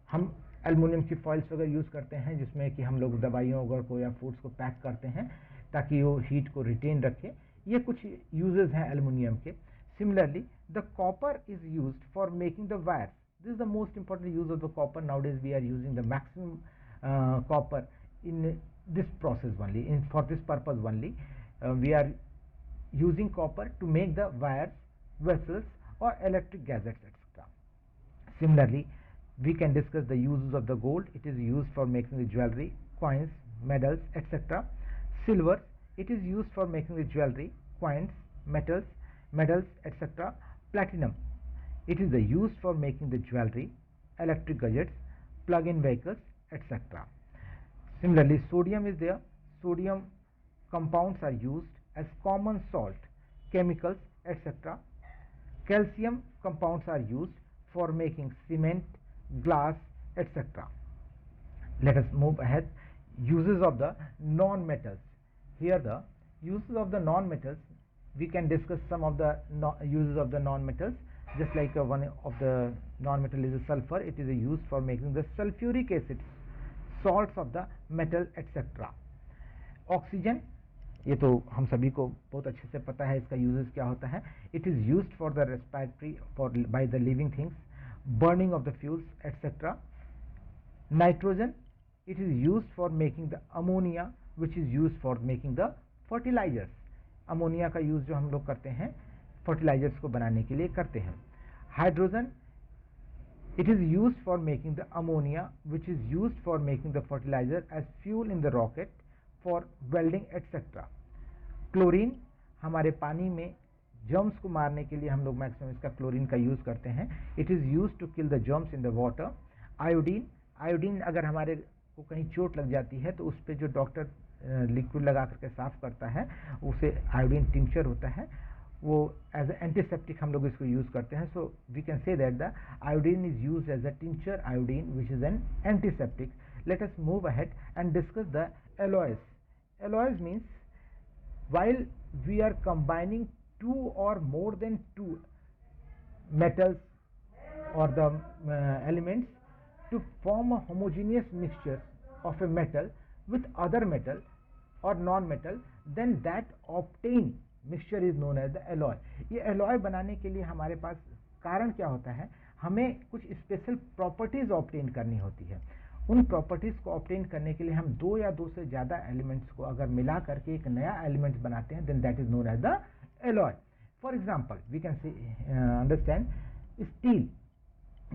हम एल्युमिनियम की फॉइल्स वगैरह यूज़ करते हैं जिसमें कि हम लोग दवाइयों वगैरह को या फूड्स को पैक करते हैं ताकि वो हीट को रिटेन रखे। ये कुछ यूजेस हैं एल्युमिनियम के। Similarly the copper is used for making the wires. This is the most important use of the copper. Nowadays we are using the maximum copper in this process only, for this purpose only. We are using copper to make the wires, vessels or electric gadgets, etc. Similarly, we can discuss the uses of the gold. It is used for making the jewelry, coins, medals, etc. Silver, it is used for making the jewelry, coins, medals, etc. Platinum, it is used for making the jewelry, electric gadgets, plug-in vehicles, etc. Similarly, sodium is there. Sodium compounds are used as common salt, chemicals, etc. Calcium compounds are used for making cement, glass, etc. Let us move ahead. Uses of the non-metals. Here the uses of the non-metals, we can discuss some of the uses of the non-metals. Just like one of the non-metal is a sulfur. It is used for making the sulfuric acid, salts of the metal, etc. Oxygen, ये तो हम सभी को बहुत अच्छे से पता है इसका यूजेस क्या होता है. It is used for the respiratory for by the living things, burning of the fuels etcetera. Nitrogen, it is used for making the ammonia which is used for making the fertilizers. Ammonia का use जो हम लोग करते हैं fertilisers को बनाने के लिए करते हैं. Hydrogen, it is used for making the ammonia which is used for making the fertilizer as fuel in the rocket for welding etc. Chlorine, हमारे पानी में जर्म्स को मारने के लिए हम लोग मैक्सिमम इसका क्लोरीन का यूज़ करते हैं. It is use to kill the germs in the water. Iodine, iodine अगर हमारे को कहीं चोट लग जाती है तो उस पर जो डॉक्टर लिक्विड लगा करके साफ करता है उसे आयोडीन टिंचर होता है, वो एज ए एंटीसेप्टिक हम लोग इसको यूज़ करते हैं. So we can say that the iodine is use as a tincture iodine which is an antiseptic. Let us move ahead and discuss the alloys. Alloys means while we are combining two or more than two metals or the elements to form a homogeneous mixture of a metal with other metal or non-metal, then that obtained mixture is known as the alloy. ये alloy बनाने के लिए हमारे पास कारण क्या होता है, हमें कुछ स्पेशल प्रॉपर्टीज ऑब्टेन करनी होती है. उन प्रॉपर्टीज़ को ऑब्टेन करने के लिए हम दो या दो से ज़्यादा एलिमेंट्स को अगर मिला करके एक नया एलिमेंट्स बनाते हैं, then that is known as the alloy. For example we can say understand steel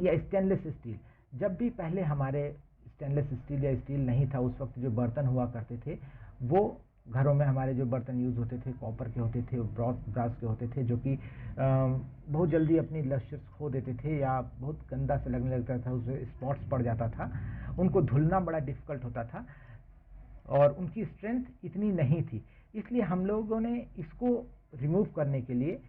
या स्टेनलेस स्टील. जब भी पहले हमारे स्टेनलेस स्टील या स्टील नहीं था, उस वक्त जो बर्तन हुआ करते थे वो घरों में हमारे जो बर्तन यूज़ होते थे कॉपर के होते थे, ब्रास के होते थे, जो कि बहुत जल्दी अपनी लस्टर्स खो देते थे या बहुत गंदा से लगने लगता था, उससे स्पॉट्स पड़ जाता था, उनको धुलना बड़ा डिफ़िकल्ट होता था और उनकी स्ट्रेंथ इतनी नहीं थी. इसलिए हम लोगों ने इसको रिमूव करने के लिए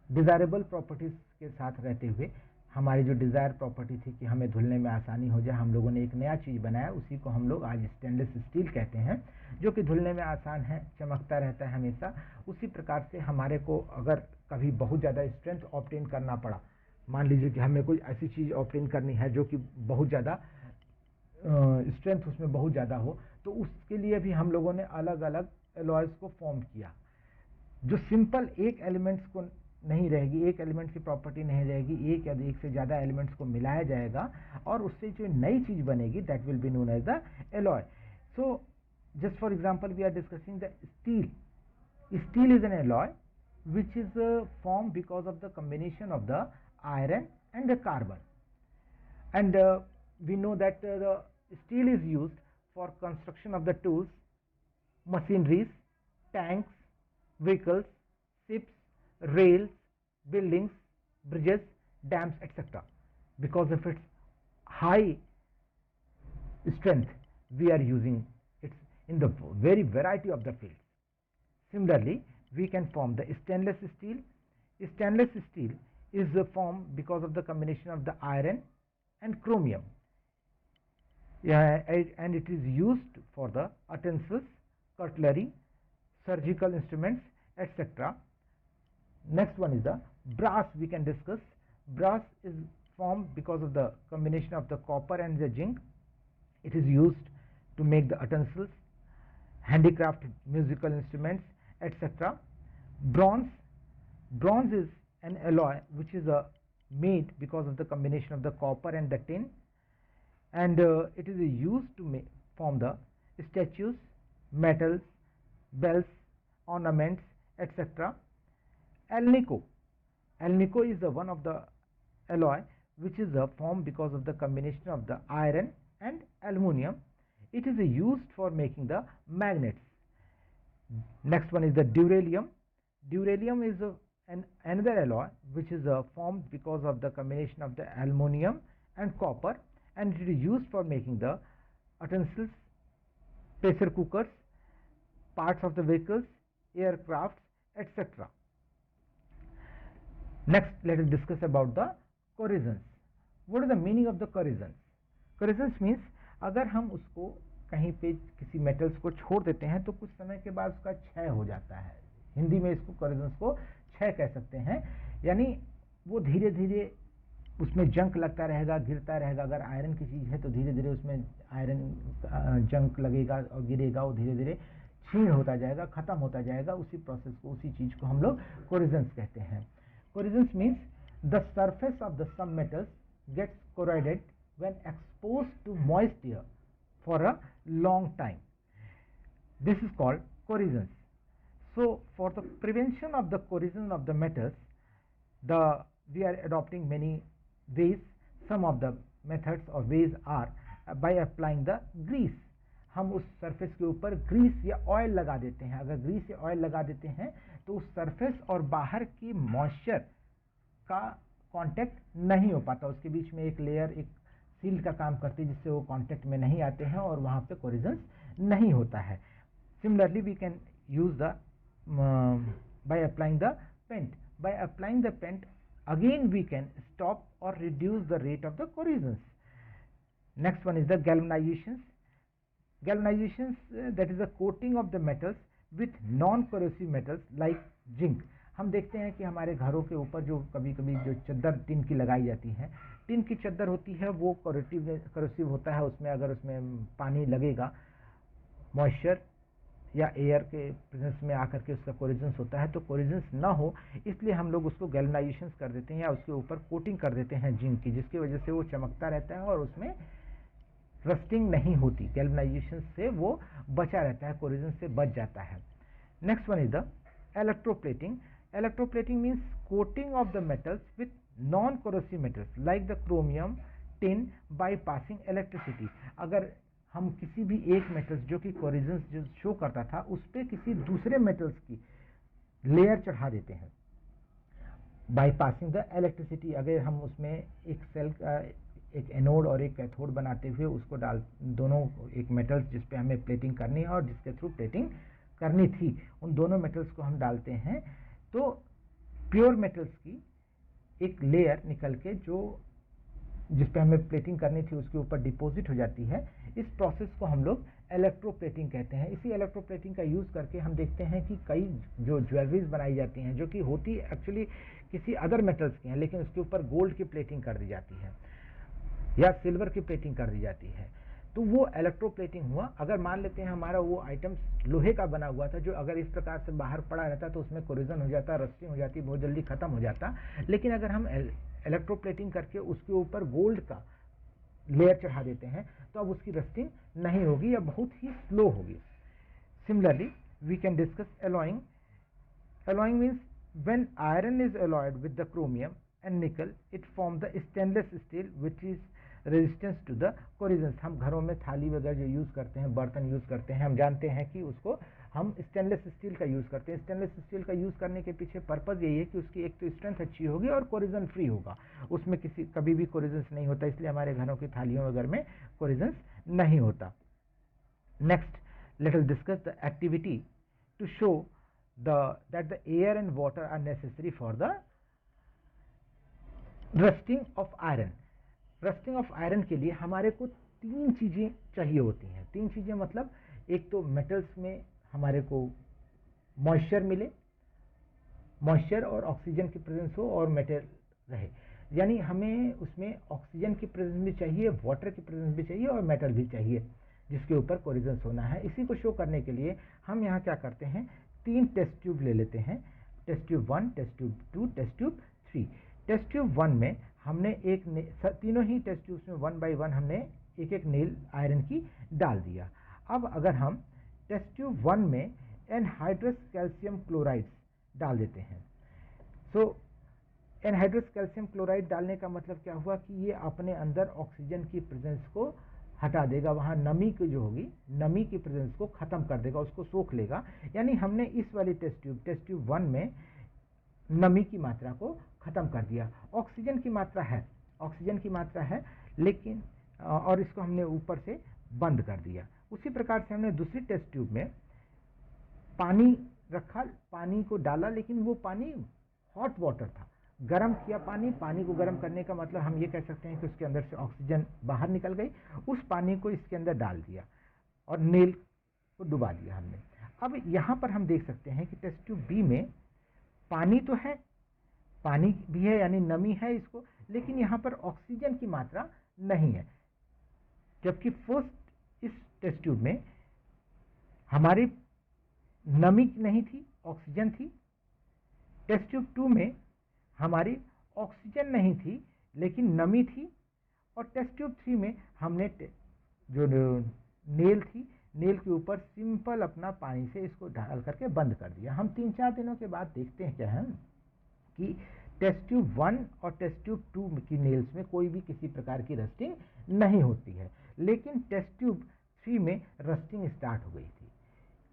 डिज़ायरेबल प्रॉपर्टीज़ के साथ रहते हुए हमारी जो डिज़ायर प्रॉपर्टी थी कि हमें धुलने में आसानी हो जाए, हम लोगों ने एक नया चीज़ बनाया, उसी को हम लोग आज स्टेनलेस स्टील कहते हैं, जो कि धुलने में आसान है, चमकता रहता है हमेशा. उसी प्रकार से हमारे को अगर कभी बहुत ज़्यादा स्ट्रेंथ ऑब्टेन करना पड़ा, मान लीजिए कि हमें कोई ऐसी चीज़ ऑब्टेन करनी है जो कि बहुत ज़्यादा स्ट्रेंथ उसमें बहुत ज़्यादा हो, तो उसके लिए भी हम लोगों ने अलग अलग एलॉयज़ को फॉर्म किया. जो सिंपल एक एलिमेंट्स को नहीं रहेगी, एक एलिमेंट की प्रॉपर्टी नहीं रहेगी, एक या एक से ज़्यादा एलिमेंट्स को मिलाया जाएगा और उससे जो नई चीज़ बनेगी that will be known as the alloy. So just for example we are discussing the steel. Steel is an alloy which is formed because of the combination of the iron and the carbon, and we know that the steel is used for construction of the tools, machineries, tanks, vehicles, ships, rails, buildings, bridges, dams, etc. Because of its high strength, we are using it in the very variety of the fields. Similarly, we can form the stainless steel. Stainless steel is formed because of the combination of the iron and chromium. And it is used for the utensils, cutlery, surgical instruments, etc. Next one is the brass. We can discuss. Brass is formed because of the combination of the copper and the zinc. It is used to make the utensils, handicraft musical instruments, etc. Bronze. Bronze is an alloy which is made because of the combination of the copper and the tin, and it is used to form the statues, metals, bells, ornaments, etc. Alnico. Alnico is one of the alloy which is formed because of the combination of the iron and aluminum. It is used for making the magnets. Next one is the duralium. Duralium is another alloy which is formed because of the combination of the aluminum and copper, and it is used for making the utensils, pressure cookers, parts of the vehicles, aircrafts, etc. Next, let us discuss about the corrosions. What is the meaning of the corrosions? Corrosions means अगर हम उसको कहीं पे किसी metals को छोड़ देते हैं तो कुछ समय के बाद उसका क्षय हो जाता है. हिंदी में इसको corrosions को क्षय कह सकते हैं. यानी वो धीरे धीरे उसमें जंक लगता रहेगा, गिरता रहेगा. अगर आयरन की चीज़ है तो धीरे धीरे उसमें आयरन जंक लगेगा और गिरेगा, वो धीरे धीरे क्षीण होता जाएगा, खत्म होता जाएगा. उसी प्रोसेस को, उसी चीज़ को हम लोग corrosions कहते हैं. Corrosions means the surface of the some metals gets corroded when exposed to moist air for a long time. This is called corrosions. So, for the prevention of the corrosion of the metals, we are adopting many ways. Some of the methods or ways are by applying the grease. हम उस surface के ऊपर Greece या oil लगा देते हैं. अगर Greece या ऑयल लगा देते हैं तो उस सरफेस और बाहर की मॉइस्चर का कांटेक्ट नहीं हो पाता. उसके बीच में एक लेयर, एक सील का काम करती है जिससे वो कांटेक्ट में नहीं आते हैं और वहाँ पे कोरिजन्स नहीं होता है. Similarly we can use the by applying the paint. By applying the paint, again we can stop or reduce the rate of the corrosions. Next one is the galvanizations. Galvanizations, that is the coating of the metals with non-corrosive metals like zinc. हम देखते हैं कि हमारे घरों के ऊपर जो कभी कभी जो चद्दर टिन की लगाई जाती है, टिन की चद्दर होती है, वो करोसिव होता है. उसमें अगर उसमें पानी लगेगा, मॉइस्चर या एयर के प्रेजेंस में आकर के उसका कोरिजन्स होता है. तो कोरिजन्स ना हो इसलिए हम लोग उसको गैल्वनाइजेशन कर देते हैं या उसके ऊपर कोटिंग कर देते हैं जिंक की, जिसकी वजह से वो चमकता रहता है और उसमें रस्टिंग नहीं होती. गैल्वनाइजेशन से वो बचा रहता है, कोरिजन से बच जाता है. Next one is the electroplating. Electroplating means coating of the metals with non corrosive metals like the chromium, tin by passing electricity. अगर हम किसी भी एक मेटल्स जो कि कोरिजन जो शो करता था उस पर किसी दूसरे मेटल्स की लेयर चढ़ा देते हैं बाय पासिंग द इलेक्ट्रिसिटी. अगर हम उसमें एक सेल का एक एनोड और एक कैथोड बनाते हुए उसको दोनों एक मेटल्स जिस पे हमें प्लेटिंग करनी है और जिसके थ्रू प्लेटिंग करनी थी, उन दोनों मेटल्स को हम डालते हैं तो प्योर मेटल्स की एक लेयर निकल के जो जिस पे हमें प्लेटिंग करनी थी उसके ऊपर डिपॉजिट हो जाती है. इस प्रोसेस को हम लोग इलेक्ट्रोप्लेटिंग कहते हैं. इसी इलेक्ट्रोप्लेटिंग का यूज़ करके हम देखते हैं कि कई जो ज्वेलरीज बनाई जाती हैं जो कि होती एक्चुअली किसी अदर मेटल्स की हैं, लेकिन उसके ऊपर गोल्ड की प्लेटिंग कर दी जाती है या सिल्वर की प्लेटिंग कर दी जाती है. तो वो इलेक्ट्रोप्लेटिंग हुआ. अगर मान लेते हैं हमारा वो आइटम लोहे का बना हुआ था जो अगर इस प्रकार से बाहर पड़ा रहता तो उसमें कोरिजन हो जाता, रस्टिंग हो जाती, बहुत जल्दी खत्म हो जाता. लेकिन अगर हम इलेक्ट्रोप्लेटिंग करके उसके ऊपर गोल्ड का लेयर चढ़ा देते हैं तो अब उसकी रस्टिंग नहीं होगी या बहुत ही स्लो होगी. Similarly we can discuss alloying. Alloying means when iron is alloyed with the chromium and nickel, it forms the stainless steel which is resistance to the corrosions. हम घरों में थाली वगैरह जो यूज़ करते हैं, बर्तन यूज़ करते हैं, हम जानते हैं कि उसको हम स्टेनलेस स्टील का यूज़ करते हैं। स्टेनलेस स्टील का यूज़ करने के पीछे पर्पज़ यही है कि उसकी एक तो स्ट्रेंथ अच्छी होगी और कोरिजन फ्री होगा, उसमें कभी भी कोरिजन्स नहीं होता, इसलिए हमारे घरों की थालियों वगैरह में कोरिजन्स नहीं होता। Next, let us discuss the activity to show that the air and water are necessary for the rusting of iron. Rusting of iron के लिए हमारे को 3 चीज़ें चाहिए होती हैं। 3 चीज़ें मतलब एक तो मेटल्स में हमारे को मॉइस्चर मिले, मॉइस्चर और ऑक्सीजन की प्रेजेंस हो और मेटल रहे, यानी हमें उसमें ऑक्सीजन की प्रेजेंस भी चाहिए, वाटर की प्रेजेंस भी चाहिए और मेटल भी चाहिए जिसके ऊपर कोरिजन्स होना है। इसी को शो करने के लिए हम यहाँ क्या करते हैं, 3 टेस्ट ट्यूब ले लेते हैं, test tube 1, test tube 2, test tube 3। Test tube 1 में हमने तीनों ही टेस्ट ट्यूब्स में 1 बाई 1 हमने एक नेल आयरन की डाल दिया। अब अगर हम टेस्ट ट्यूब 1 में एनहाइड्रस कैल्शियम क्लोराइड डाल देते हैं, सो एनहाइड्रस कैल्शियम क्लोराइड डालने का मतलब क्या हुआ कि ये अपने अंदर ऑक्सीजन की प्रेजेंस को हटा देगा, वहाँ नमी की जो होगी, नमी की प्रेजेंस को ख़त्म कर देगा, उसको सोख लेगा। यानी हमने इस वाली टेस्ट ट्यूब 1 में नमी की मात्रा को ख़त्म कर दिया। ऑक्सीजन की मात्रा है लेकिन और इसको हमने ऊपर से बंद कर दिया। उसी प्रकार से हमने दूसरी टेस्ट ट्यूब में पानी रखा, पानी को डाला, लेकिन वो पानी हॉट वाटर था, गर्म किया पानी को गर्म करने का मतलब हम ये कह सकते हैं कि उसके अंदर से ऑक्सीजन बाहर निकल गई। उस पानी को इसके अंदर डाल दिया और नेल को डुबा दिया हमने। अब यहाँ पर हम देख सकते हैं कि टेस्ट ट्यूब बी में पानी तो है, पानी भी है यानी नमी है इसको, लेकिन यहाँ पर ऑक्सीजन की मात्रा नहीं है। जबकि फर्स्ट इस टेस्ट ट्यूब में हमारी नमी नहीं थी, ऑक्सीजन थी। टेस्ट ट्यूब 2 में हमारी ऑक्सीजन नहीं थी लेकिन नमी थी। और टेस्ट ट्यूब 3 में हमने जो नेल थी, नेल के ऊपर सिंपल अपना पानी से इसको डाल करके बंद कर दिया। हम 3-4 दिनों के बाद देखते हैं क्या है कि टेस्ट ट्यूब 1 और टेस्ट ट्यूब 2 की नेल्स में कोई भी किसी प्रकार की रस्टिंग नहीं होती है, लेकिन टेस्ट ट्यूब 3 में रस्टिंग स्टार्ट हो गई थी।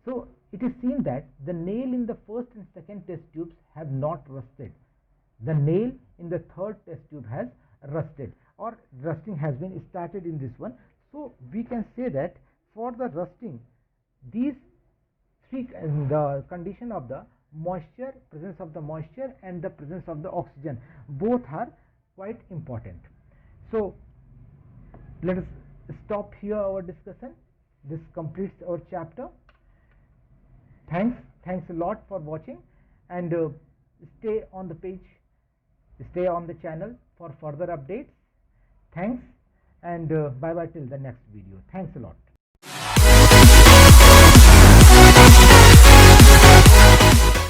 So it is seen that the nail in the first and second test tubes have not rusted. The nail in the third test tube has rusted, or rusting has been started in this one. So we can say that for the rusting, these three, the condition of the moisture, presence of the moisture and the presence of the oxygen, both are quite important. So let us stop here our discussion. This completes our chapter. Thanks a lot for watching, and stay on the page, stay on the channel for further updates. Thanks, and bye bye till the next video. Thanks a lot.